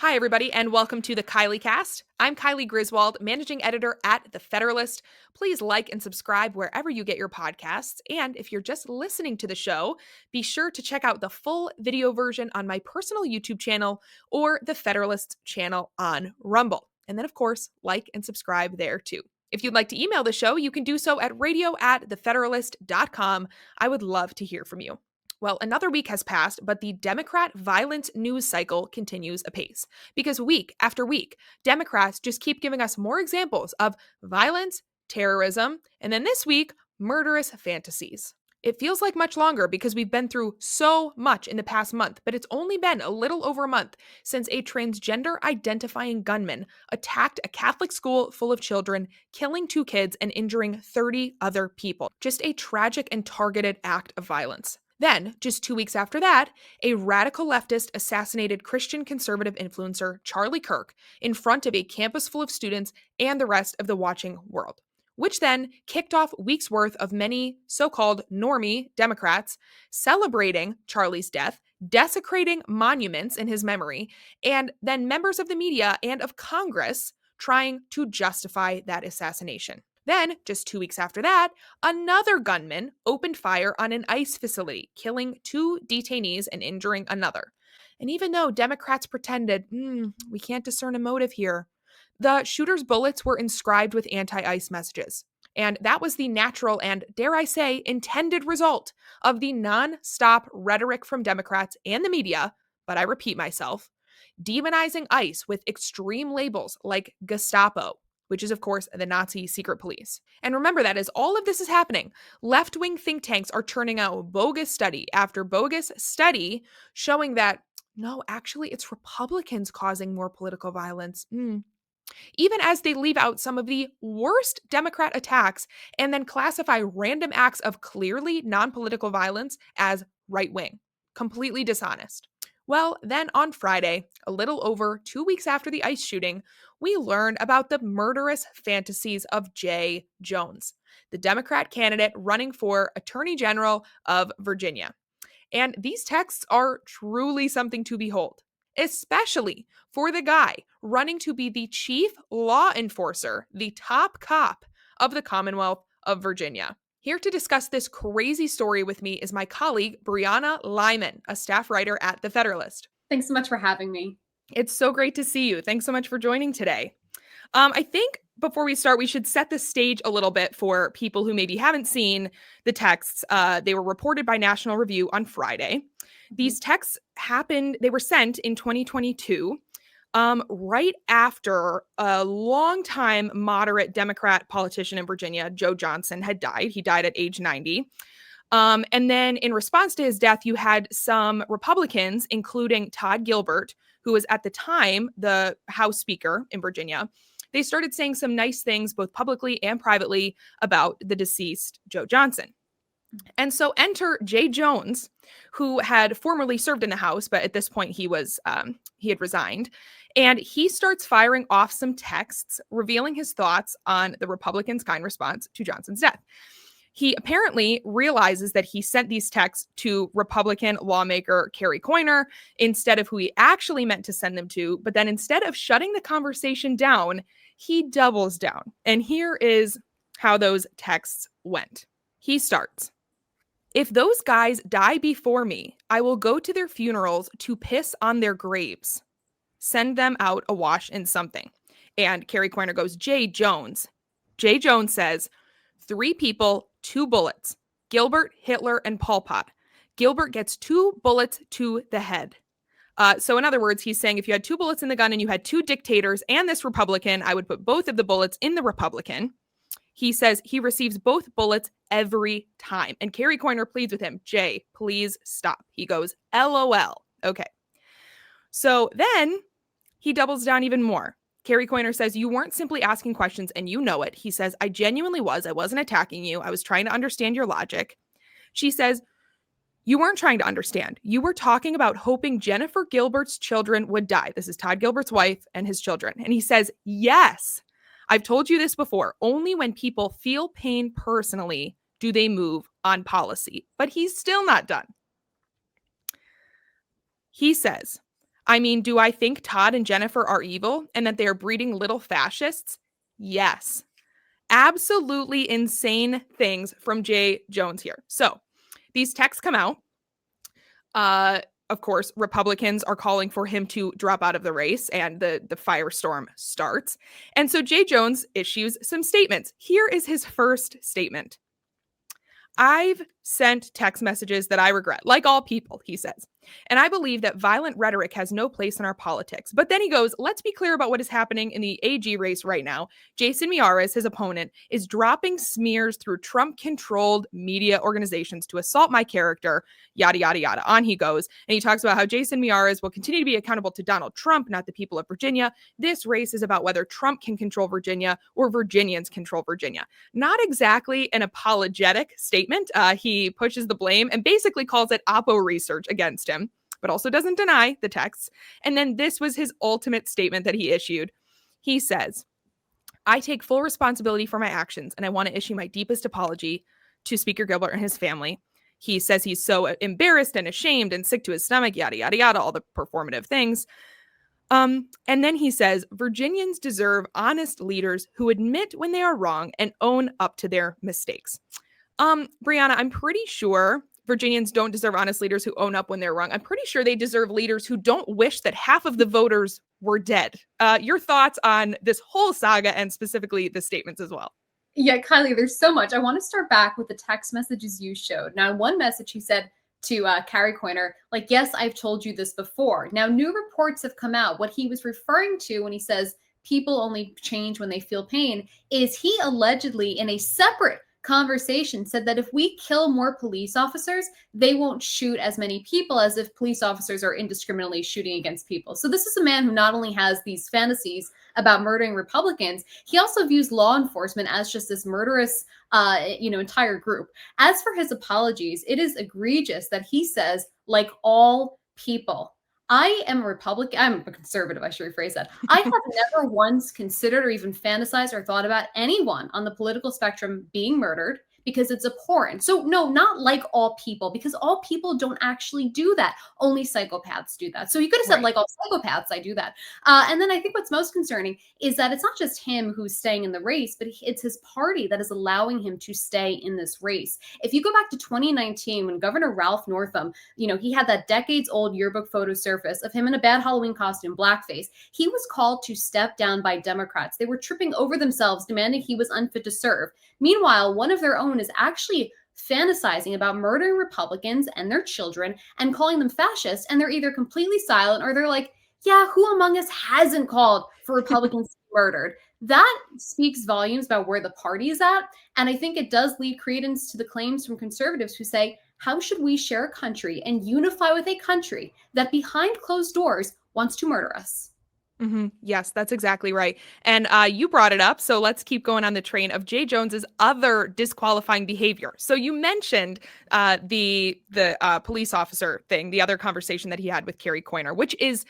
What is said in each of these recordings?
Hi, everybody, and welcome to the Kylee Cast. I'm Kylee Griswold, managing editor at The Federalist. Please like and subscribe wherever you get your podcasts. And if you're just listening to the show, be sure to check out the full video version on my personal YouTube channel or the Federalist channel on Rumble. And then, of course, like and subscribe there too. If you'd like to email the show, you can do so at radio@thefederalist.com. I would love to hear from you. Well, another week has passed, but the Democrat violence news cycle continues apace. Because week after week, Democrats just keep giving us more examples of violence, terrorism, and then this week, murderous fantasies. It feels like much longer because we've been through so much in the past month, but it's only been a little over a month since a transgender identifying gunman attacked a Catholic school full of children, killing 2 kids and injuring 30 other people. Just a tragic and targeted act of violence. Then, just 2 weeks after that, a radical leftist assassinated Christian conservative influencer Charlie Kirk in front of a campus full of students and the rest of the watching world, which then kicked off weeks' worth of many so-called normie Democrats celebrating Charlie's death, desecrating monuments in his memory, and then members of the media and of Congress trying to justify that assassination. Then, just 2 weeks after that, another gunman opened fire on an ICE facility, killing 2 detainees and injuring another. And even though Democrats pretended, we can't discern a motive here, the shooter's bullets were inscribed with anti-ICE messages. And that was the natural and, dare I say, intended result of the non-stop rhetoric from Democrats and the media, but I repeat myself, demonizing ICE with extreme labels like Gestapo, which is, of course, the Nazi secret police. And remember that as all of this is happening, left-wing think tanks are churning out bogus study after bogus study showing that, no, actually, it's Republicans causing more political violence. Even as they leave out some of the worst Democrat attacks and then classify random acts of clearly non-political violence as right-wing. Completely dishonest. Well, then on Friday, a little over 2 weeks after the ICE shooting, we learn about the murderous fantasies of Jay Jones, the Democrat candidate running for Attorney General of Virginia. And these texts are truly something to behold, especially for the guy running to be the chief law enforcer, the top cop of the Commonwealth of Virginia. Here to discuss this crazy story with me is my colleague, Brianna Lyman, a staff writer at The Federalist. Thanks so much for having me. It's so great to see you. Thanks so much for joining today. I think before we start, we should set the stage a little bit for people who maybe haven't seen the texts. They were reported by National Review on Friday. These texts they were sent in 2022, right after a longtime moderate Democrat politician in Virginia, Joe Johnson, had died. He died at age 90. And then in response to his death, you had some Republicans, including Todd Gilbert, who was at the time the House Speaker in Virginia. They started saying some nice things, both publicly and privately, about the deceased Joe Johnson. And so enter Jay Jones, who had formerly served in the House, but at this point he had resigned. And he starts firing off some texts, revealing his thoughts on the Republicans' kind response to Johnson's death. He apparently realizes that he sent these texts to Republican lawmaker Kerry Coyner instead of who he actually meant to send them to. But then instead of shutting the conversation down, he doubles down. And here is how those texts went. He starts, "If those guys die before me, I will go to their funerals to piss on their graves. Send them out awash in something." And Kerry Coyner goes, "Jay Jones." Jay Jones says, 3 people, 2 bullets. Gilbert, Hitler, and Pol Pot. Gilbert gets 2 bullets to the head. So in other words, he's saying if you had 2 bullets in the gun and you had 2 dictators and this Republican, I would put both of the bullets in the Republican. He says he receives both bullets every time. And Kerry Coyner pleads with him, "Jay, please stop." He goes, LOL. Okay. So then he doubles down even more. Kerry Coyner says, "You weren't simply asking questions and you know it." He says, "I genuinely was. I wasn't attacking you. I was trying to understand your logic." She says, "You weren't trying to understand. You were talking about hoping Jennifer Gilbert's children would die." This is Todd Gilbert's wife and his children. And he says, "Yes, I've told you this before. Only when people feel pain personally do they move on policy." But he's still not done. He says, I mean, do I think Todd and Jennifer are evil and that they are breeding little fascists? Yes. Absolutely insane things from Jay Jones here. So these texts come out. Of course, Republicans are calling for him to drop out of the race, and the firestorm starts. And so Jay Jones issues some statements. Here is his first statement. I've sent text messages that I regret, like all people, he says. And I believe that violent rhetoric has no place in our politics. But then he goes, let's be clear about what is happening in the AG race right now. Jason Miyares, his opponent, is dropping smears through Trump-controlled media organizations to assault my character, yada, yada, yada. On he goes. And he talks about how Jason Miyares will continue to be accountable to Donald Trump, not the people of Virginia. This race is about whether Trump can control Virginia or Virginians control Virginia. Not exactly an apologetic statement. He pushes the blame and basically calls it Oppo research against him, but also doesn't deny the texts. And then this was his ultimate statement that he issued. He says, I take full responsibility for my actions, and I want to issue my deepest apology to Speaker Gilbert and his family. He says he's so embarrassed and ashamed and sick to his stomach, yada, yada, yada, all the performative things. And then he says, Virginians deserve honest leaders who admit when they are wrong and own up to their mistakes. Brianna, I'm pretty sure Virginians don't deserve honest leaders who own up when they're wrong. I'm pretty sure they deserve leaders who don't wish that half of the voters were dead. Your thoughts on this whole saga and specifically the statements as well? Yeah, Kylie, there's so much. I want to start back with the text messages you showed. Now, one message he said to Carrie Coiner, like, yes, I've told you this before. Now, new reports have come out. What he was referring to when he says people only change when they feel pain is he allegedly in a separate conversation said that if we kill more police officers, they won't shoot as many people as if police officers are indiscriminately shooting against people. So this is a man who not only has these fantasies about murdering Republicans, he also views law enforcement as just this murderous, entire group. As for his apologies, it is egregious that he says, like all people. I am a Republican. I'm a conservative. I should rephrase that. I have never once considered or even fantasized or thought about anyone on the political spectrum being murdered because it's abhorrent. So no, not like all people, because all people don't actually do that. Only psychopaths do that. So you could have said Right. like all psychopaths, I do that. And then I think what's most concerning is that it's not just him who's staying in the race, but it's his party that is allowing him to stay in this race. If you go back to 2019, when Governor Ralph Northam, he had that decades-old yearbook photo surface of him in a bad Halloween costume, blackface. He was called to step down by Democrats. They were tripping over themselves, demanding he was unfit to serve. Meanwhile, one of their own is actually fantasizing about murdering Republicans and their children and calling them fascists, and they're either completely silent or they're like, yeah, who among us hasn't called for Republicans to be murdered? That speaks volumes about where the party is at, and I think it does lead credence to the claims from conservatives who say, how should we share a country and unify with a country that behind closed doors wants to murder us? Mm-hmm. Yes, that's exactly right. And you brought it up, so let's keep going on the train of Jay Jones's other disqualifying behavior. So you mentioned the police officer thing, the other conversation that he had with Carrie Coiner, which is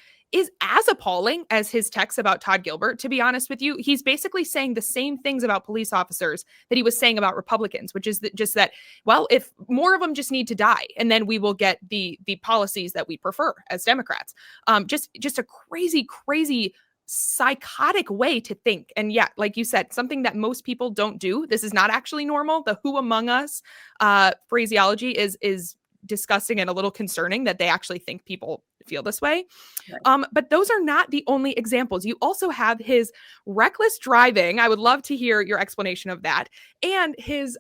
as appalling as his text about Todd Gilbert. To be honest with you, he's basically saying the same things about police officers that he was saying about Republicans, which is just that, well, if more of them just need to die, and then we will get the policies that we prefer as Democrats. Just a crazy psychotic way to think. And yeah, like you said, something that most people don't do. This is not actually normal. The who among us phraseology is disgusting and a little concerning that they actually think people feel this way. Right. But those are not the only examples. You also have his reckless driving. I would love to hear your explanation of that. And his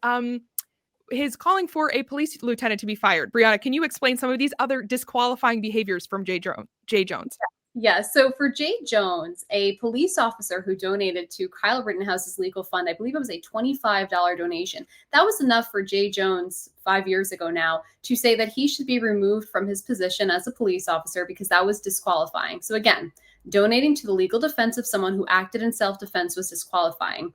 calling for a police lieutenant to be fired. Brianna, can you explain some of these other disqualifying behaviors from Jay Jones? Yeah, so for Jay Jones, a police officer who donated to Kyle Rittenhouse's legal fund, I believe it was a $25 donation. That was enough for Jay Jones 5 years ago now to say that he should be removed from his position as a police officer because that was disqualifying. So again, donating to the legal defense of someone who acted in self-defense was disqualifying.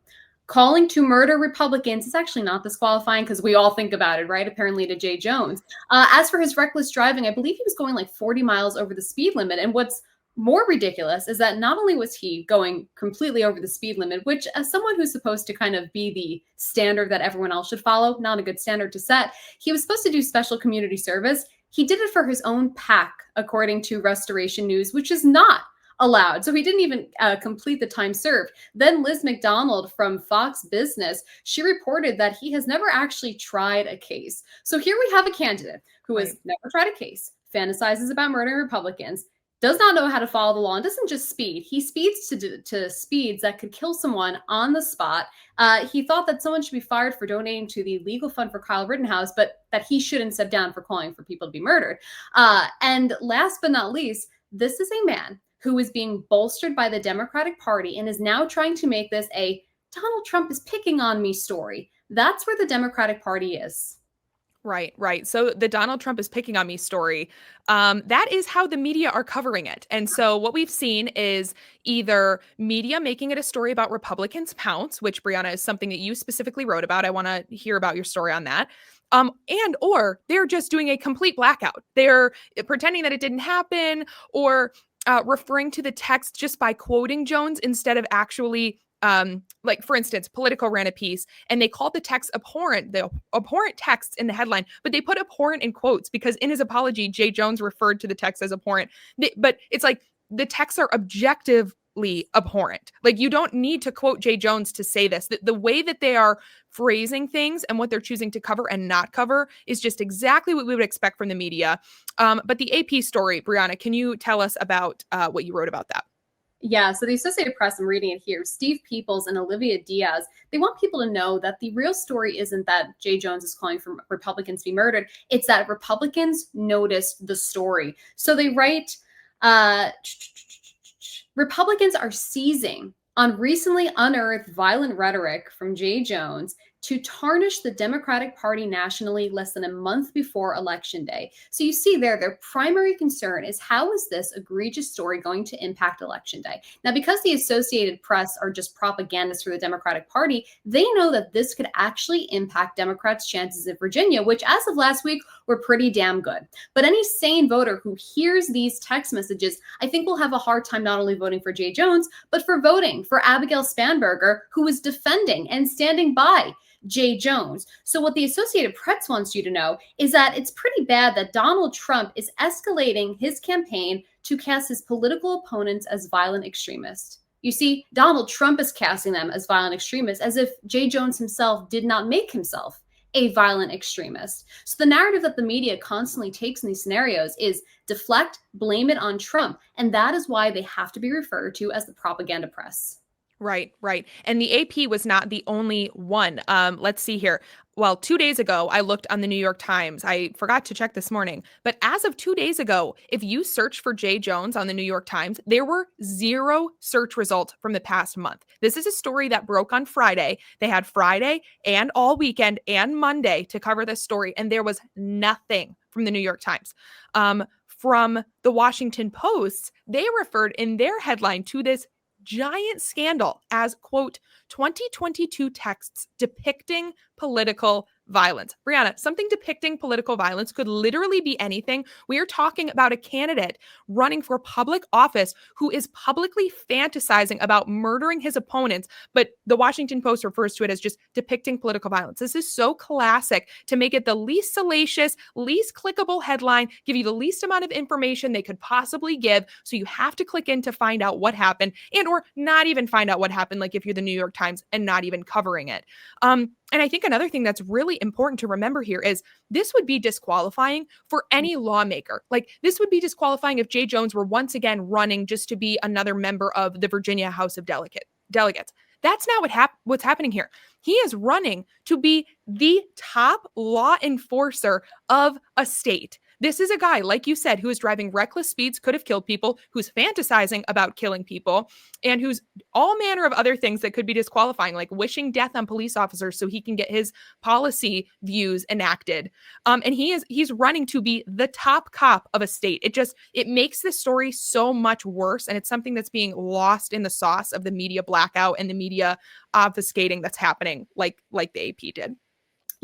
Calling to murder Republicans is actually not disqualifying because we all think about it, right? Apparently to Jay Jones. As for his reckless driving, I believe he was going like 40 miles over the speed limit. And what's more ridiculous is that not only was he going completely over the speed limit, which as someone who's supposed to kind of be the standard that everyone else should follow, not a good standard to set, he was supposed to do special community service. He did it for his own PAC, according to Restoration News, which is not allowed. So he didn't even complete the time served. Then Liz McDonald from Fox Business, she reported that he has never actually tried a case. So here we have a candidate who has never tried a case, fantasizes about murdering Republicans, does not know how to follow the law, and doesn't just speed. He speeds to speeds that could kill someone on the spot. He thought that someone should be fired for donating to the legal fund for Kyle Rittenhouse, but that he shouldn't step down for calling for people to be murdered. And last but not least, this is a man who is being bolstered by the Democratic Party and is now trying to make this a Donald Trump is picking on me story. That's where the Democratic Party is. Right, right. So the Donald Trump is picking on me story, that is how the media are covering it. And so what we've seen is either media making it a story about Republicans pounce, which Brianna is something that you specifically wrote about. I want to hear about your story on that. And or they're just doing a complete blackout. They're pretending that it didn't happen, or referring to the text just by quoting Jones instead of actually like for instance, Politico ran a piece and they called the text abhorrent, the abhorrent text in the headline, but they put abhorrent in quotes because in his apology, Jay Jones referred to the text as abhorrent. But it's like the texts are objectively abhorrent. Like you don't need to quote Jay Jones to say this. The way that they are phrasing things and what they're choosing to cover and not cover is just exactly what we would expect from the media. But the AP story, Brianna, can you tell us about what you wrote about that? Yeah, so the Associated Press, I'm reading it here, Steve Peoples and Olivia Diaz, they want people to know that the real story isn't that Jay Jones is calling for Republicans to be murdered. It's that Republicans noticed the story. So they write, Republicans are seizing on recently unearthed violent rhetoric from Jay Jones to tarnish the Democratic Party nationally less than a month before Election Day. So you see there, their primary concern is how is this egregious story going to impact Election Day? Now, because the Associated Press are just propagandists for the Democratic Party, they know that this could actually impact Democrats' chances in Virginia, which as of last week were pretty damn good. But any sane voter who hears these text messages, I think will have a hard time not only voting for Jay Jones, but for voting for Abigail Spanberger, who is defending and standing by Jay Jones. So what the Associated Press wants you to know is that it's pretty bad that Donald Trump is escalating his campaign to cast his political opponents as violent extremists. You see, Donald Trump is casting them as violent extremists as if Jay Jones himself did not make himself a violent extremist. So the narrative that the media constantly takes in these scenarios is deflect, blame it on Trump. And that is why they have to be referred to as the propaganda press. Right, right. And the AP was not the only one. Let's see here. Well, 2 days ago, I looked on the New York Times. I forgot to check this morning. But as of 2 days ago, if you search for Jay Jones on the New York Times, there were 0 search results from the past month. This is a story that broke on Friday. They had Friday and all weekend and Monday to cover this story, and there was nothing from the New York Times. From the Washington Post, they referred in their headline to this giant scandal as, quote, 2022 texts depicting political violence. Brianna, something depicting political violence could literally be anything. We are talking about a candidate running for public office who is publicly fantasizing about murdering his opponents, but the Washington Post refers to it as just depicting political violence. This is so classic to make it the least salacious, least clickable headline, give you the least amount of information they could possibly give, so you have to click in to find out what happened, and or not even find out what happened, like if you're the New York Times and not even covering it. And I think another thing that's really important to remember here is this would be disqualifying for any lawmaker. Like this would be disqualifying if Jay Jones were once again running just to be another member of the Virginia House of Delegates. That's not what's happening here. He is running to be the top law enforcer of a state. This is a guy, like you said, who is driving reckless speeds, could have killed people, who's fantasizing about killing people, and who's all manner of other things that could be disqualifying, like wishing death on police officers so he can get his policy views enacted. And he's running to be the top cop of a state. It makes this story so much worse, and it's something that's being lost in the sauce of the media blackout and the media obfuscating that's happening, like the AP did.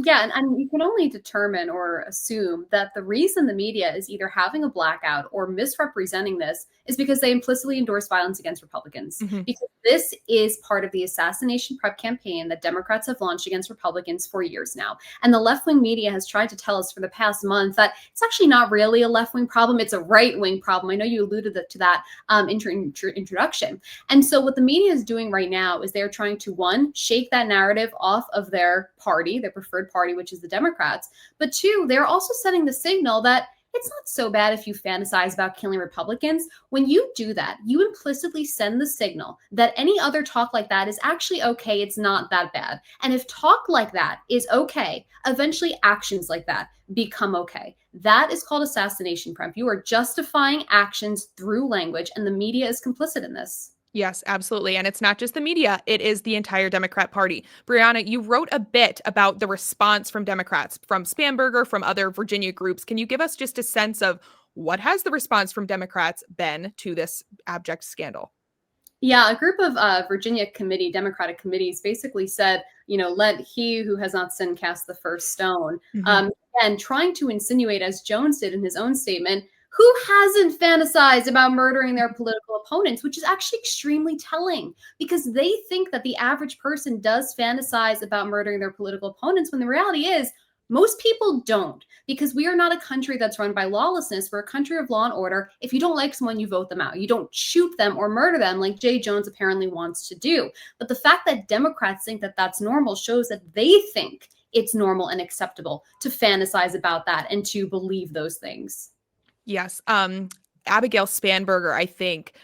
Yeah, and you can only determine or assume that the reason the media is either having a blackout or misrepresenting this is because they implicitly endorse violence against Republicans. Mhm. Because this is part of the assassination prep campaign that Democrats have launched against Republicans for years now. And the left-wing media has tried to tell us for the past month that it's actually not really a left-wing problem, it's a right-wing problem. I know you alluded to that introduction. And so what the media is doing right now is they're trying to, one, shake that narrative off of their party, their preferred party, which is the Democrats. But two, they're also setting the signal that it's not so bad if you fantasize about killing Republicans. When you do that, you implicitly send the signal that any other talk like that is actually okay. It's not that bad. And if talk like that is okay, eventually actions like that become okay. That is called assassination prep. You are justifying actions through language, and the media is complicit in this. Yes, absolutely. And it's not just the media, it is the entire Democrat Party. Brianna, you wrote a bit about the response from Democrats, from Spanberger, from other Virginia groups. Can you give us just a sense of what has the response from Democrats been to this abject scandal? Yeah, a group of Virginia Democratic committees basically said, let he who has not sinned cast the first stone. Mhm. And trying to insinuate, as Jones did in his own statement, who hasn't fantasized about murdering their political opponents, which is actually extremely telling because they think that the average person does fantasize about murdering their political opponents when the reality is most people don't, because we are not a country that's run by lawlessness. We're a country of law and order. If you don't like someone, you vote them out. You don't shoot them or murder them like Jay Jones apparently wants to do. But the fact that Democrats think that that's normal shows that they think it's normal and acceptable to fantasize about that and to believe those things. Yes. Abigail Spanberger, I think,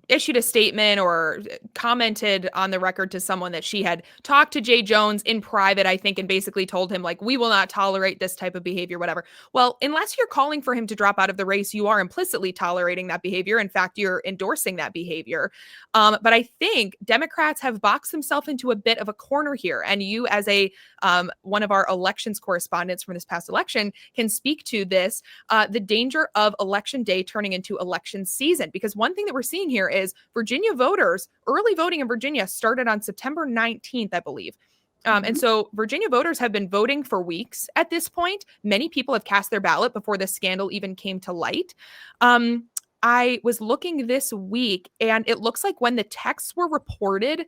issued a statement or commented on the record to someone that she had talked to Jay Jones in private, I think, and basically told him, like, we will not tolerate this type of behavior, whatever. Well, unless you're calling for him to drop out of the race, you are implicitly tolerating that behavior. In fact, you're endorsing that behavior. But I think Democrats have boxed themselves into a bit of a corner here. And you, as a one of our elections correspondents from this past election, can speak to this, the danger of election day turning into election season. Because one thing that we're seeing here is Virginia voters, early voting in Virginia started on September 19th, I believe. And so Virginia voters have been voting for weeks at this point. Many people have cast their ballot before the scandal even came to light. I was looking this week, and it looks like when the texts were reported,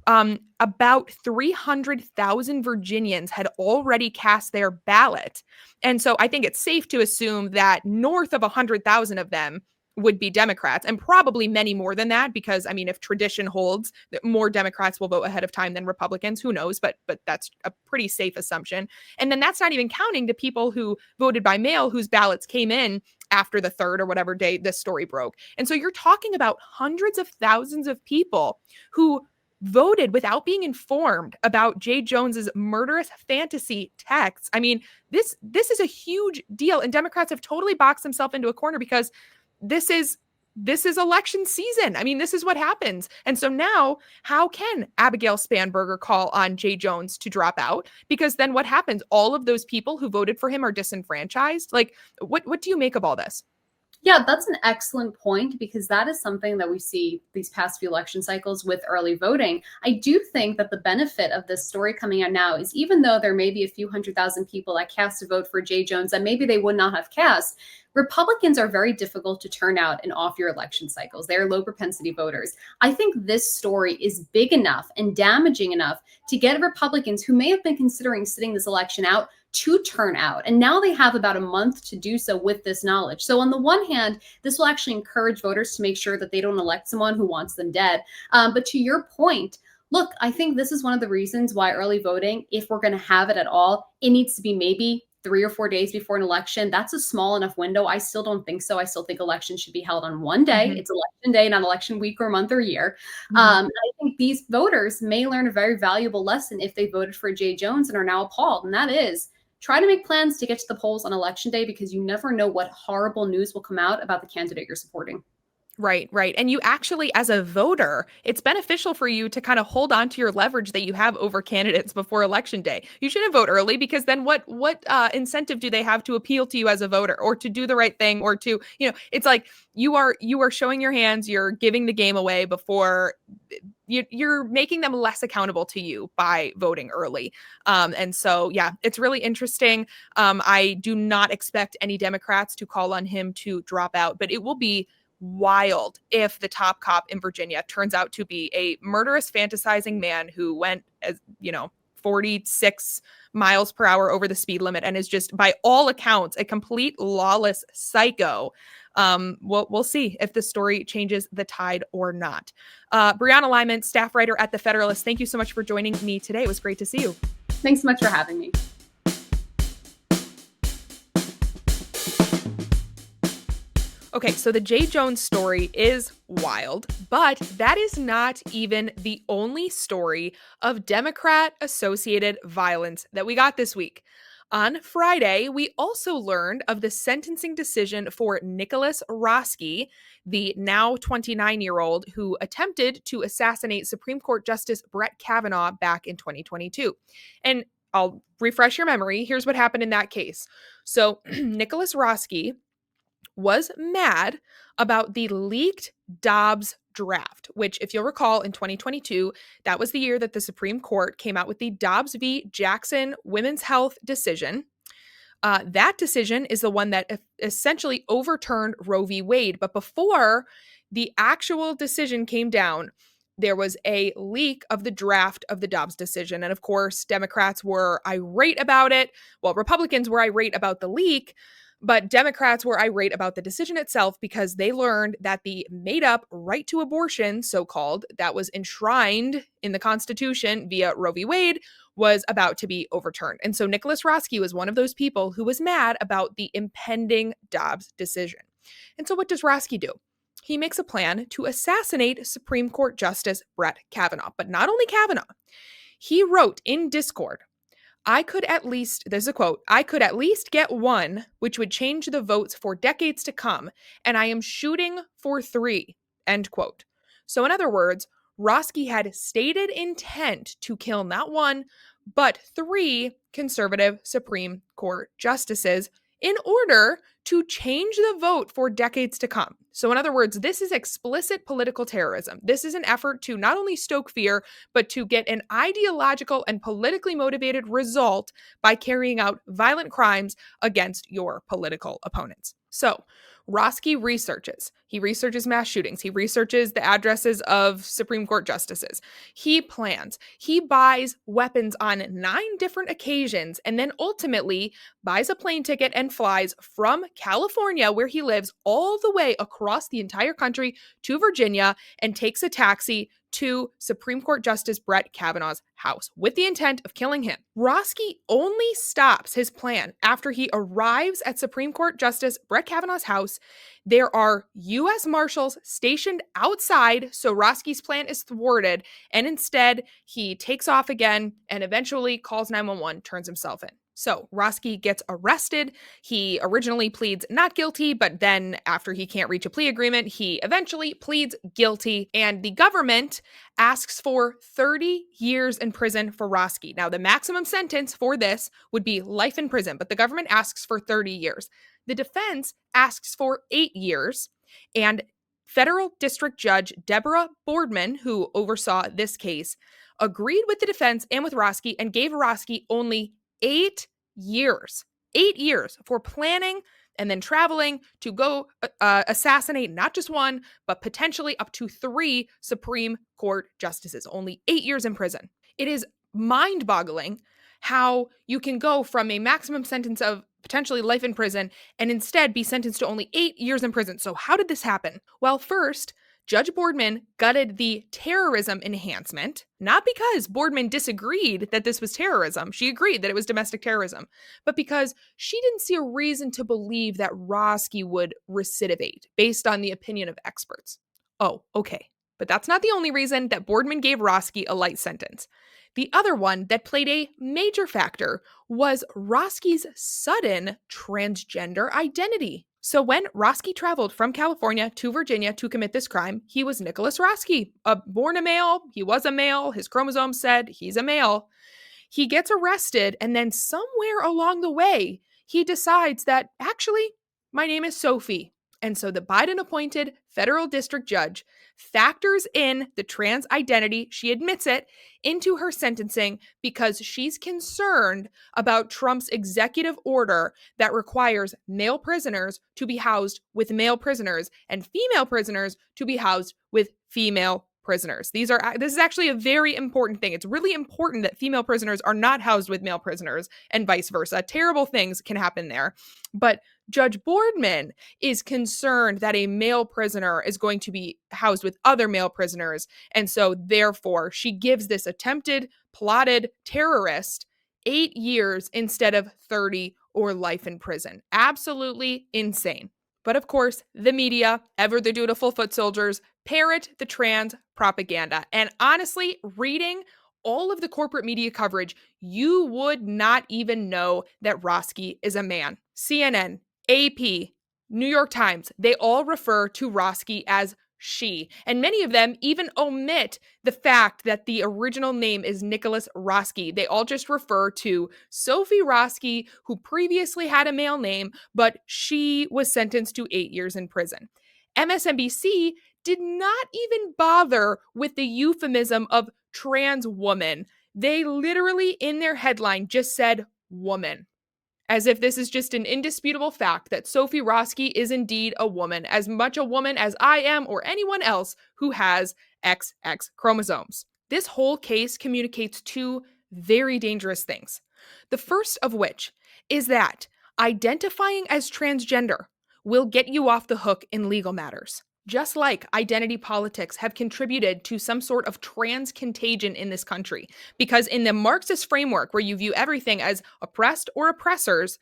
about 300,000 Virginians had already cast their ballot. And so I think it's safe to assume that north of 100,000 of them would be Democrats, and probably many more than that, because I mean, if tradition holds, more Democrats will vote ahead of time than Republicans. Who knows? But that's a pretty safe assumption. And then that's not even counting the people who voted by mail, whose ballots came in after the 3rd or whatever day this story broke. And so you're talking about hundreds of thousands of people who voted without being informed about Jay Jones's murderous fantasy texts. I mean, this is a huge deal, and Democrats have totally boxed themselves into a corner because this is election season. I mean, this is what happens. And so now, how can Abigail Spanberger call on Jay Jones to drop out? Because then what happens? All of those people who voted for him are disenfranchised. Like, what do you make of all this? Yeah, that's an excellent point because that is something that we see these past few election cycles with early voting. I do think that the benefit of this story coming out now is even though there may be a few 100,000 people that cast a vote for Jay Jones that maybe they would not have cast, Republicans are very difficult to turn out in off-year election cycles. They are low propensity voters. I think this story is big enough and damaging enough to get Republicans who may have been considering sitting this election out to turn out. And now they have about a month to do so with this knowledge. So on the one hand, this will actually encourage voters to make sure that they don't elect someone who wants them dead. But to your point, look, I think this is one of the reasons why early voting, if we're going to have it at all, it needs to be maybe 3 or 4 days before an election. That's a small enough window. I still don't think so. I still think elections should be held on one day. It's election day, not election week or month or year. I think these voters may learn a very valuable lesson if they voted for Jay Jones and are now appalled. And that is, try to make plans to get to the polls on election day because you never know what horrible news will come out about the candidate you're supporting. Right, right. And you actually, as a voter, it's beneficial for you to kind of hold on to your leverage that you have over candidates before election day. You shouldn't vote early because then what incentive do they have to appeal to you as a voter or to do the right thing or to, it's like you are showing your hands, you're giving the game away before you're making them less accountable to you by voting early. And so, yeah, it's really interesting. I do not expect any Democrats to call on him to drop out, but it will be wild if the top cop in Virginia turns out to be a murderous, fantasizing man who went, 46 miles per hour over the speed limit and is just, by all accounts, a complete lawless psycho. We'll see if the story changes the tide or not. Brianna Lyman, staff writer at the Federalist, thank you so much for joining me today. It was great to see you. Thanks so much for having me. Okay, so the Jay Jones story is wild, but that is not even the only story of Democrat-associated violence that we got this week. On Friday, we also learned of the sentencing decision for Nicholas Roske, the now 29-year-old who attempted to assassinate Supreme Court Justice Brett Kavanaugh back in 2022. And I'll refresh your memory. Here's what happened in that case. So Nicholas Roske was mad about the leaked Dobbs draft, which, if you'll recall, in 2022, that was the year that the Supreme Court came out with the Dobbs v. Jackson women's health decision. That decision is the one that essentially overturned Roe v. Wade. But before the actual decision came down, there was a leak of the draft of the Dobbs decision. And of course, Democrats were irate about it. Well, Republicans were irate about the leak, but Democrats were irate about the decision itself because they learned that the made-up right to abortion, so-called, that was enshrined in the Constitution via Roe v. Wade was about to be overturned. And so Nicholas Roske was one of those people who was mad about the impending Dobbs decision. And so what does Roske do? He makes a plan to assassinate Supreme Court Justice Brett Kavanaugh. But not only Kavanaugh. He wrote in Discord, there's a quote, "I could at least get one, which would change the votes for decades to come, and I am shooting for 3, end quote. So in other words, Roske had stated intent to kill not 1, but 3 conservative Supreme Court justices in order to change the vote for decades to come. So in other words, this is explicit political terrorism. This is an effort to not only stoke fear, but to get an ideological and politically motivated result by carrying out violent crimes against your political opponents. So Roske researches. He researches mass shootings. He researches the addresses of Supreme Court justices. He plans. He buys weapons on 9 different occasions and then ultimately buys a plane ticket and flies from California, where he lives, all the way across the entire country to Virginia and takes a taxi to Supreme Court Justice Brett Kavanaugh's house with the intent of killing him. Roske only stops his plan after he arrives at Supreme Court Justice Brett Kavanaugh's house. There are U.S. Marshals stationed outside, so Roske's plan is thwarted, and instead he takes off again and eventually calls 911, turns himself in. So Roske gets arrested. He originally pleads not guilty, but then after he can't reach a plea agreement, he eventually pleads guilty, and the government asks for 30 years in prison for Roske. Now, the maximum sentence for this would be life in prison, but the government asks for 30 years. The defense asks for 8 years, and Federal District Judge Deborah Boardman, who oversaw this case, agreed with the defense and with Roske and gave Roske only 8 years. 8 years for planning and then traveling to go assassinate not just 1, but potentially up to 3 Supreme Court justices. Only 8 years in prison. It is mind-boggling how you can go from a maximum sentence of potentially life in prison and instead be sentenced to only 8 years in prison. So how did this happen? Well, first, Judge Boardman gutted the terrorism enhancement, not because Boardman disagreed that this was terrorism. She agreed that it was domestic terrorism, but because she didn't see a reason to believe that Roske would recidivate based on the opinion of experts. Oh, okay. But that's not the only reason that Boardman gave Roske a light sentence. The other one that played a major factor was Roske's sudden transgender identity. So when Roske traveled from California to Virginia to commit this crime, he was Nicholas Roske, born a male. He was a male. His chromosomes said he's a male. He gets arrested, and then somewhere along the way, he decides that, actually, my name is Sophie. And so the Biden appointed federal district judge factors in the trans identity, she admits it, into her sentencing because she's concerned about Trump's executive order that requires male prisoners to be housed with male prisoners and female prisoners to be housed with female prisoners. This is actually a very important thing. It's really important that female prisoners are not housed with male prisoners and vice versa. Terrible things can happen there. But Judge Boardman is concerned that a male prisoner is going to be housed with other male prisoners. And so therefore, she gives this attempted, plotted terrorist 8 years instead of 30 or life in prison. Absolutely insane. But of course, the media, ever the dutiful foot soldiers, parrot the trans propaganda. And honestly, reading all of the corporate media coverage, you would not even know that Roski is a man. CNN, AP, New York Times, they all refer to Roski as she. And many of them even omit the fact that the original name is Nicholas Roski. They all just refer to Sophie Roski, who previously had a male name, but she was sentenced to 8 years in prison. MSNBC did not even bother with the euphemism of trans woman. They literally, in their headline, just said woman, as if this is just an indisputable fact that Sophie Roski is indeed a woman, as much a woman as I am or anyone else who has XX chromosomes. This whole case communicates two very dangerous things. The first of which is that identifying as transgender will get you off the hook in legal matters. Just like identity politics have contributed to some sort of trans contagion in this country. Because in the Marxist framework, where you view everything as oppressed or oppressors,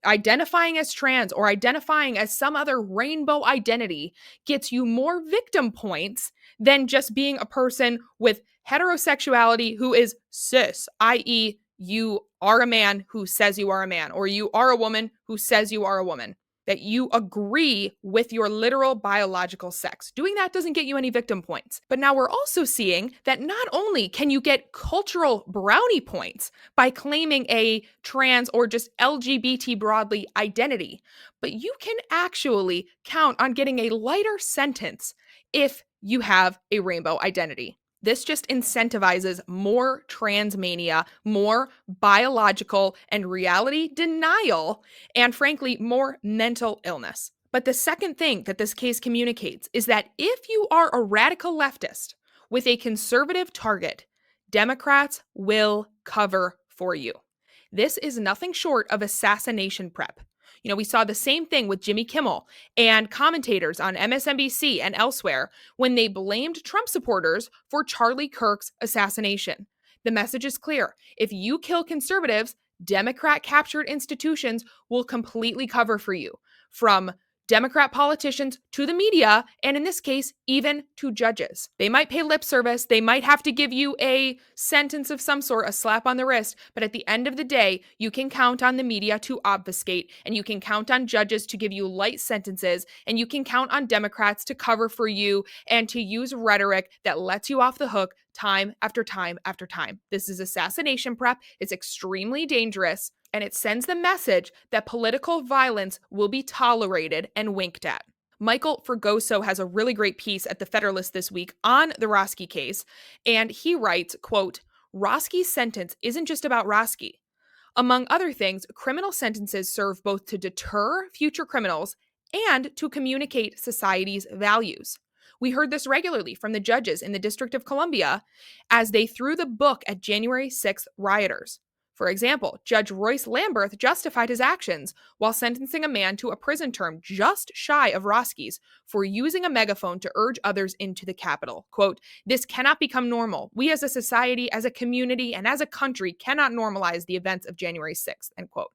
identifying as trans or identifying as some other rainbow identity gets you more victim points than just being a person with heterosexuality who is cis, i.e., you are a man who says you are a man, or you are a woman who says you are a woman, that you agree with your literal biological sex. Doing that doesn't get you any victim points. But now we're also seeing that not only can you get cultural brownie points by claiming a trans or just LGBT broadly identity, but you can actually count on getting a lighter sentence if you have a rainbow identity. This just incentivizes more transmania, more biological and reality denial, and frankly, more mental illness. But the second thing that this case communicates is that if you are a radical leftist with a conservative target, Democrats will cover for you. This is nothing short of assassination prep. We saw the same thing with Jimmy Kimmel and commentators on MSNBC and elsewhere when they blamed Trump supporters for Charlie Kirk's assassination. The message is clear. If you kill conservatives, Democrat-captured institutions will completely cover for you, from Democrat politicians to the media, and in this case, even to judges. They might pay lip service, they might have to give you a sentence of some sort, a slap on the wrist, but at the end of the day, you can count on the media to obfuscate, and you can count on judges to give you light sentences, and you can count on Democrats to cover for you and to use rhetoric that lets you off the hook time after time after time. This is assassination prep. It's extremely dangerous. And it sends the message that political violence will be tolerated and winked at. Michael Fergoso has a really great piece at the Federalist this week on the Roski case, and he writes, quote, "Roski's sentence isn't just about Roski. Among other things, criminal sentences serve both to deter future criminals and to communicate society's values. We heard this regularly from the judges in the District of Columbia as they threw the book at January 6th rioters. For example, Judge Royce Lamberth justified his actions while sentencing a man to a prison term just shy of Roski's for using a megaphone to urge others into the Capitol. Quote, "This cannot become normal. We as a society, as a community, and as a country cannot normalize the events of January 6th, end quote.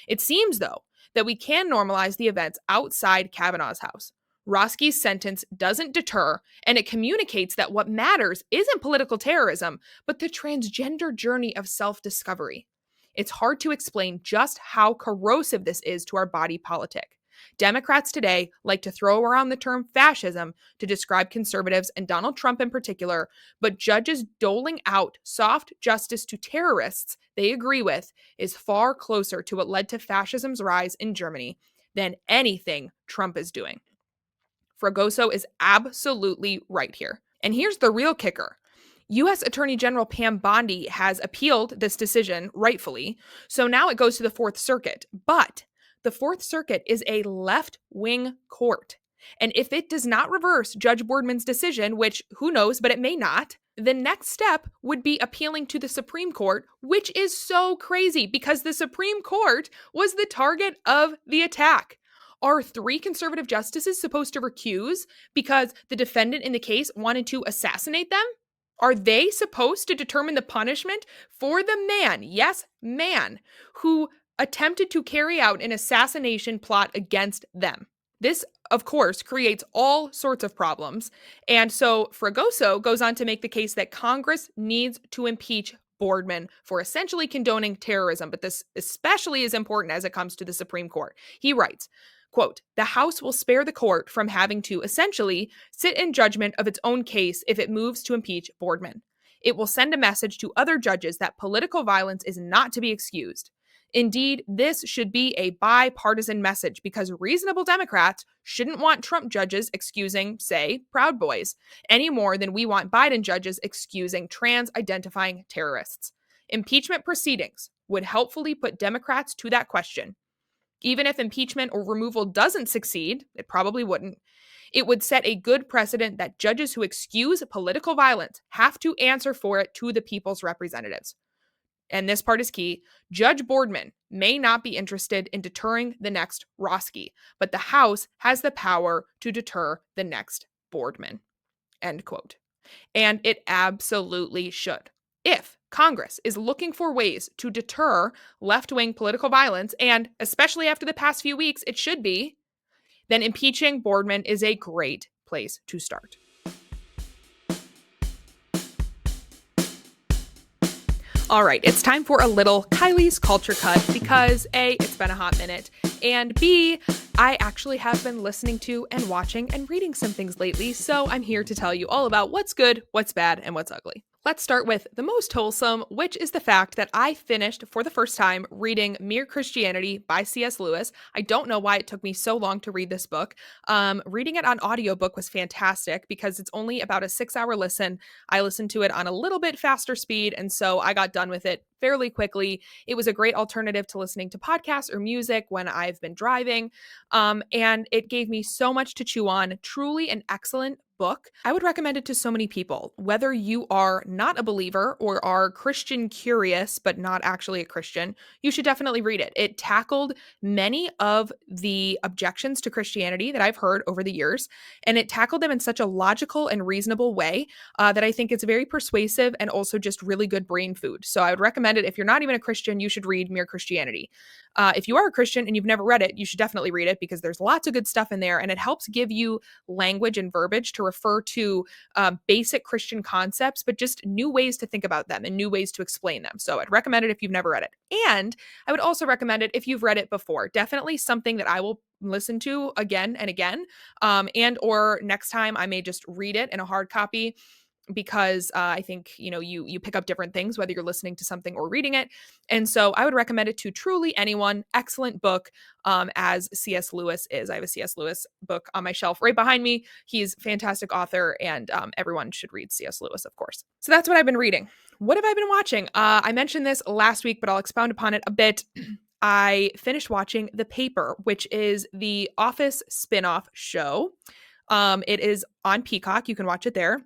It seems, though, that we can normalize the events outside Kavanaugh's house. Roski's sentence doesn't deter, and it communicates that what matters isn't political terrorism, but the transgender journey of self-discovery. It's hard to explain just how corrosive this is to our body politic. Democrats today like to throw around the term fascism to describe conservatives and Donald Trump in particular, but judges doling out soft justice to terrorists they agree with is far closer to what led to fascism's rise in Germany than anything Trump is doing." Fragoso is absolutely right here. And here's the real kicker. U.S. Attorney General Pam Bondi has appealed this decision rightfully, so now it goes to the Fourth Circuit. But the Fourth Circuit is a left-wing court. And if it does not reverse Judge Boardman's decision, which who knows, but it may not, the next step would be appealing to the Supreme Court, which is so crazy because the Supreme Court was the target of the attack. Are 3 conservative justices supposed to recuse because the defendant in the case wanted to assassinate them? Are they supposed to determine the punishment for the man, yes, man, who attempted to carry out an assassination plot against them? This, of course, creates all sorts of problems. And so Fragoso goes on to make the case that Congress needs to impeach Boardman for essentially condoning terrorism. But this especially is important as it comes to the Supreme Court. He writes, quote, "The House will spare the court from having to essentially sit in judgment of its own case if it moves to impeach Boardman. It will send a message to other judges that political violence is not to be excused. Indeed, this should be a bipartisan message because reasonable Democrats shouldn't want Trump judges excusing, say, Proud Boys, any more than we want Biden judges excusing trans-identifying terrorists. Impeachment proceedings would helpfully put Democrats to that question. Even if impeachment or removal doesn't succeed, it probably wouldn't, it would set a good precedent that judges who excuse political violence have to answer for it to the people's representatives." And this part is key. Judge Boardman may not be interested in deterring the next Roski, but the House has the power to deter the next Boardman. End quote. And it absolutely should. If Congress is looking for ways to deter left-wing political violence, and especially after the past few weeks, it should be, then impeaching Boardman is a great place to start. All right, it's time for a little Kylie's Culture Cut because A, it's been a hot minute, and B, I actually have been listening to and watching and reading some things lately, so I'm here to tell you all about what's good, what's bad, and what's ugly. Let's start with the most wholesome, which is the fact that I finished for the first time reading Mere Christianity by C.S. Lewis. I don't know why it took me so long to read this book. Reading it on audiobook was fantastic because it's only about a 6-hour listen. I listened to it on a little bit faster speed, and so I got done with it fairly quickly. It was a great alternative to listening to podcasts or music when I've been driving, and it gave me so much to chew on. Truly an excellent book. I would recommend it to so many people, whether you are not a believer or are Christian curious but not actually a Christian. You should definitely read it. It tackled many of the objections to Christianity that I've heard over the years, and it tackled them in such a logical and reasonable way that I think it's very persuasive and also just really good brain food. So I would recommend it. If you're not even a Christian, you should read Mere Christianity. If you are a Christian and you've never read it, you should definitely read it because there's lots of good stuff in there, and it helps give you language and verbiage to refer to basic Christian concepts, but just new ways to think about them and new ways to explain them. So I'd recommend it if you've never read it. And I would also recommend it if you've read it before. Definitely something that I will listen to again and again, and or next time I may just read it in a hard copy because I think, you pick up different things, whether you're listening to something or reading it. And so I would recommend it to truly anyone. Excellent book, as C.S. Lewis is. I have a C.S. Lewis book on my shelf right behind me. He's a fantastic author, and everyone should read C.S. Lewis, of course. So that's what I've been reading. What have I been watching? I mentioned this last week, but I'll expound upon it a bit. I finished watching The Paper, which is the Office spinoff show. It is on Peacock. You can watch it there.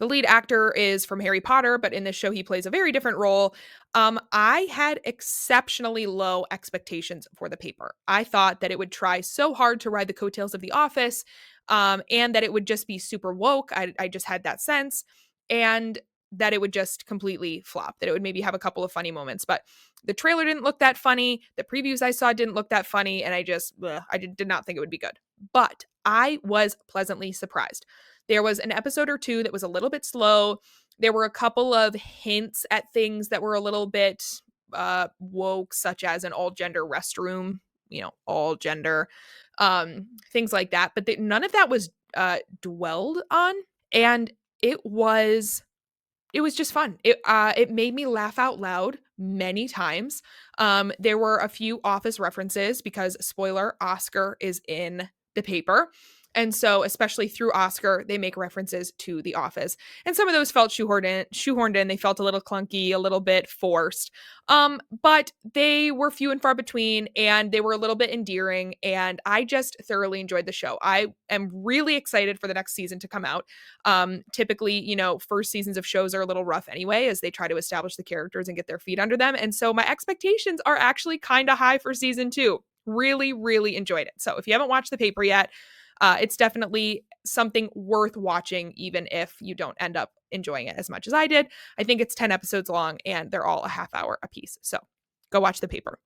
The lead actor is from Harry Potter, but in this show, he plays a very different role. I had exceptionally low expectations for The Paper. I thought that it would try so hard to ride the coattails of The Office, and that it would just be super woke. I just had that sense, and that it would just completely flop, that it would maybe have a couple of funny moments. But the trailer didn't look that funny. The previews I saw didn't look that funny, and I did not think it would be good. But I was pleasantly surprised. There was an episode or two that was a little bit slow. There were a couple of hints at things that were a little bit woke, such as an all-gender restroom, all gender, things like that. But none of that was dwelled on, and it was just fun. It made me laugh out loud many times. There were a few Office references because, spoiler, Oscar is in The Paper. And so, especially through Oscar, they make references to The Office. And some of those felt shoehorned in. They felt a little clunky, a little bit forced. But they were few and far between, and they were a little bit endearing. And I just thoroughly enjoyed the show. I am really excited for the next season to come out. Typically, first seasons of shows are a little rough anyway, as they try to establish the characters and get their feet under them. And so my expectations are actually kind of high for season 2. Really, really enjoyed it. So if you haven't watched The Paper yet, it's definitely something worth watching, even if you don't end up enjoying it as much as I did. I think it's 10 episodes long, and they're all a half hour apiece. So go watch The Paper.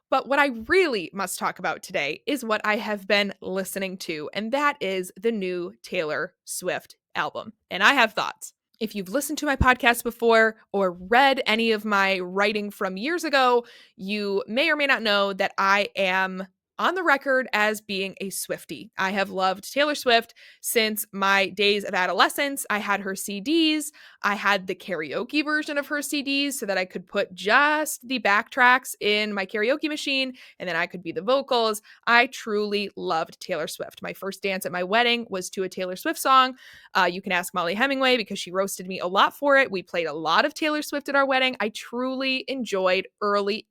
But what I really must talk about today is what I have been listening to, and that is the new Taylor Swift album. And I have thoughts. If you've listened to my podcast before or read any of my writing from years ago, you may or may not know that I am on the record as being a Swiftie. I have loved Taylor Swift since my days of adolescence. I had her CDs. I had the karaoke version of her CDs so that I could put just the backtracks in my karaoke machine, and then I could be the vocals. I truly loved Taylor Swift. My first dance at my wedding was to a Taylor Swift song. You can ask Molly Hemingway because she roasted me a lot for it. We played a lot of Taylor Swift at our wedding. I truly enjoyed earlier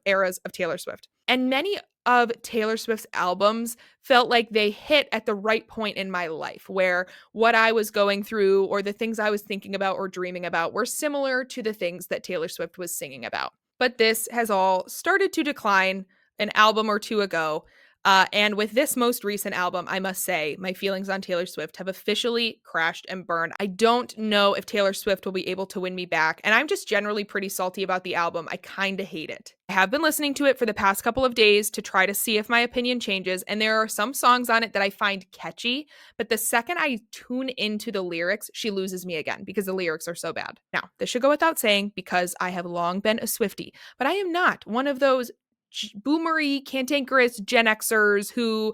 eras of Taylor Swift. And many of Taylor Swift's albums felt like they hit at the right point in my life, where what I was going through or the things I was thinking about or dreaming about were similar to the things that Taylor Swift was singing about. But this has all started to decline an album or two ago. And with this most recent album, I must say, my feelings on Taylor Swift have officially crashed and burned. I don't know if Taylor Swift will be able to win me back, and I'm just generally pretty salty about the album. I kind of hate it. I have been listening to it for the past couple of days to try to see if my opinion changes, and there are some songs on it that I find catchy, but the second I tune into the lyrics, she loses me again because the lyrics are so bad. Now, this should go without saying because I have long been a Swiftie, but I am not one of those boomery, cantankerous Gen Xers who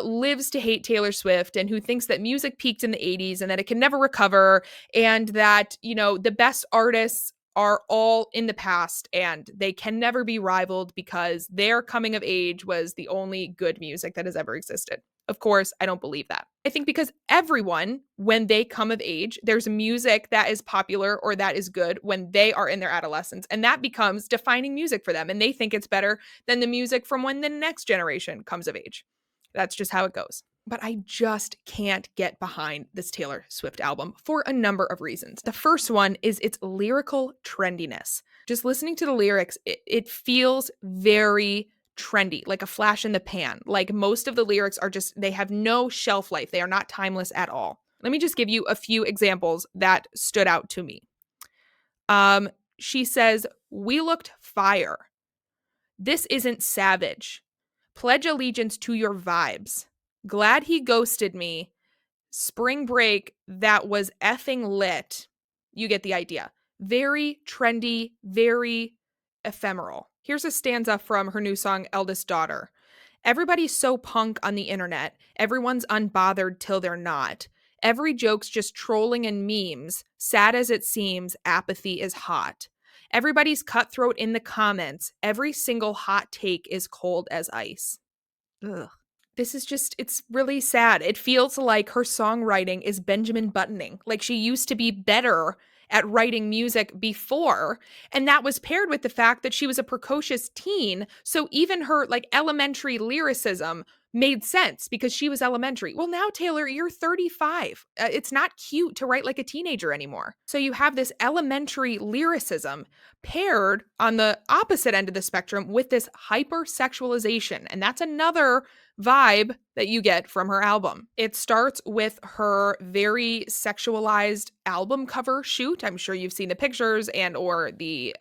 lives to hate Taylor Swift and who thinks that music peaked in the 80s and that it can never recover, and that, the best artists are all in the past and they can never be rivaled because their coming of age was the only good music that has ever existed. Of course, I don't believe that. I think because everyone, when they come of age, there's music that is popular or that is good when they are in their adolescence, and that becomes defining music for them, and they think it's better than the music from when the next generation comes of age. That's just how it goes. But I just can't get behind this Taylor Swift album for a number of reasons. The first one is its lyrical trendiness. Just listening to the lyrics, it feels very trendy, like a flash in the pan. Like most of the lyrics are they have no shelf life. They are not timeless at all. Let me just give you a few examples that stood out to me. She says, "We looked fire. This isn't savage. Pledge allegiance to your vibes. Glad he ghosted me. Spring break, that was effing lit." You get the idea. Very trendy, very ephemeral. Here's a stanza from her new song, Eldest Daughter. "Everybody's so punk on the internet. Everyone's unbothered till they're not. Every joke's just trolling and memes. Sad as it seems, apathy is hot. Everybody's cutthroat in the comments. Every single hot take is cold as ice." Ugh. This is it's really sad. It feels like her songwriting is Benjamin Buttoning. Like she used to be better at writing music before, and that was paired with the fact that she was a precocious teen, so even her elementary lyricism made sense because she was elementary. Well, now Taylor, you're 35. It's not cute to write like a teenager anymore. So you have this elementary lyricism paired on the opposite end of the spectrum with this hypersexualization, and that's another vibe that you get from her album. It starts with her very sexualized album cover shoot. I'm sure you've seen the pictures and or the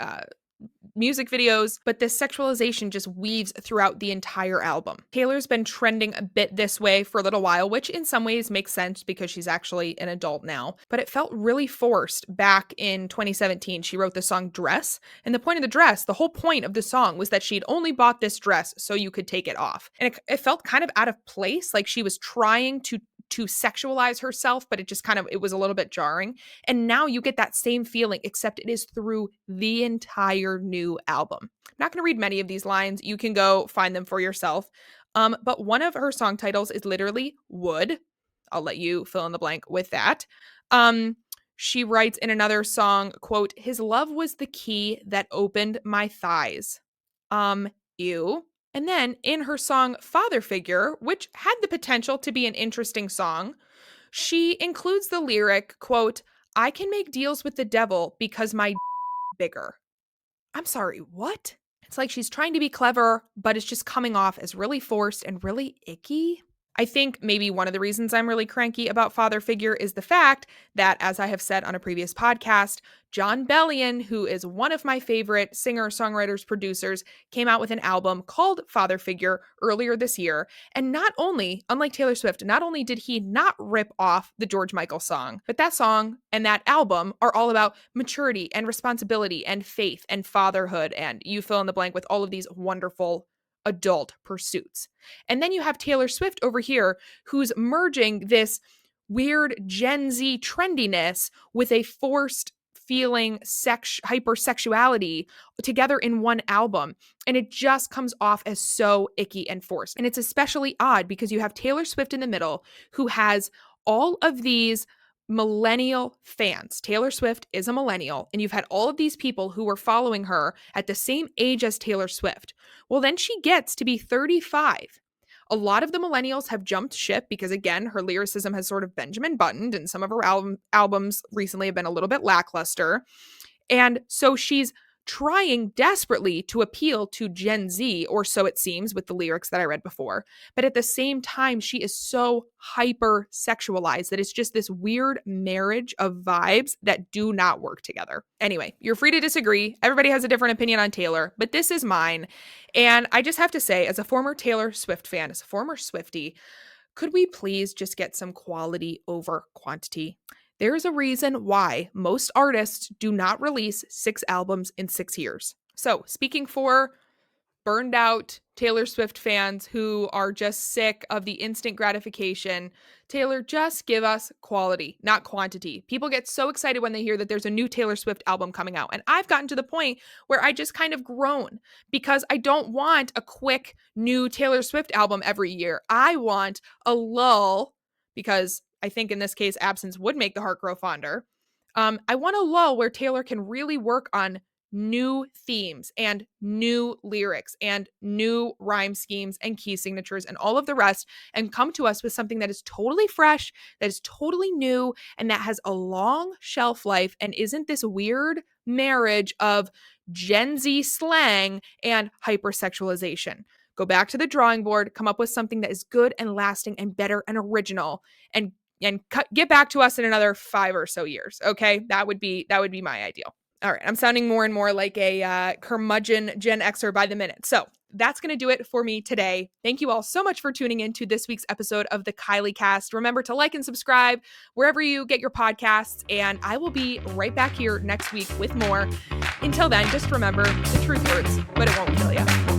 music videos, but this sexualization just weaves throughout the entire album. Taylor's been trending a bit this way for a little while, which in some ways makes sense because she's actually an adult now, but it felt really forced back in 2017. She wrote the song Dress, and the point of the dress, the whole point of the song was that she'd only bought this dress so you could take it off. And it felt kind of out of place, like she was trying to sexualize herself, but it was a little bit jarring. And now you get that same feeling, except it is through the entire new album. I'm not going to read many of these lines. You can go find them for yourself. But one of her song titles is literally Wood. I'll let you fill in the blank with that. She writes in another song, quote, his love was the key that opened my thighs. Ew. And then in her song Father Figure, which had the potential to be an interesting song, she includes the lyric, quote, I can make deals with the devil because my bigger. I'm sorry, what? It's like she's trying to be clever, but it's just coming off as really forced and really icky. I think maybe one of the reasons I'm really cranky about Father Figure is the fact that, as I have said on a previous podcast, John Bellion, who is one of my favorite singer, songwriters, producers, came out with an album called Father Figure earlier this year. And not only, unlike Taylor Swift, not only did he not rip off the George Michael song, but that song and that album are all about maturity and responsibility and faith and fatherhood. And you fill in the blank with all of these wonderful adult pursuits. And then you have Taylor Swift over here, who's merging this weird Gen Z trendiness with a forced feeling hypersexuality together in one album. And it just comes off as so icky and forced. And it's especially odd because you have Taylor Swift in the middle, who has all of these millennial fans. Taylor Swift is a millennial, and you've had all of these people who were following her at the same age as Taylor Swift. Well, then she gets to be 35. A lot of the millennials have jumped ship because, again, her lyricism has sort of Benjamin Buttoned, and some of her albums recently have been a little bit lackluster. And so she's trying desperately to appeal to Gen Z, or so it seems with the lyrics that I read before. But at the same time, she is so hyper sexualized that it's just this weird marriage of vibes that do not work together. Anyway, you're free to disagree. Everybody has a different opinion on Taylor, but this is mine. And I just have to say, as a former Taylor Swift fan, as a former Swiftie, could we please just get some quality over quantity? There's a reason why most artists do not release 6 albums in 6 years. So, speaking for burned out Taylor Swift fans who are just sick of the instant gratification, Taylor, just give us quality, not quantity. People get so excited when they hear that there's a new Taylor Swift album coming out. And I've gotten to the point where I just kind of groan because I don't want a quick new Taylor Swift album every year. I want a lull because I think in this case, absence would make the heart grow fonder. I want a lull where Taylor can really work on new themes and new lyrics and new rhyme schemes and key signatures and all of the rest, and come to us with something that is totally fresh, that is totally new, and that has a long shelf life and isn't this weird marriage of Gen Z slang and hypersexualization. Go back to the drawing board, come up with something that is good and lasting and better and original, and get back to us in another 5 or so years. Okay, that would be my ideal. All right, I'm sounding more and more like a curmudgeon Gen Xer by the minute. So that's going to do it for me today. Thank you all so much for tuning in to this week's episode of the Kylee Cast. Remember to like and subscribe wherever you get your podcasts, and I will be right back here next week with more. Until then, just remember, the truth hurts, but it won't kill you.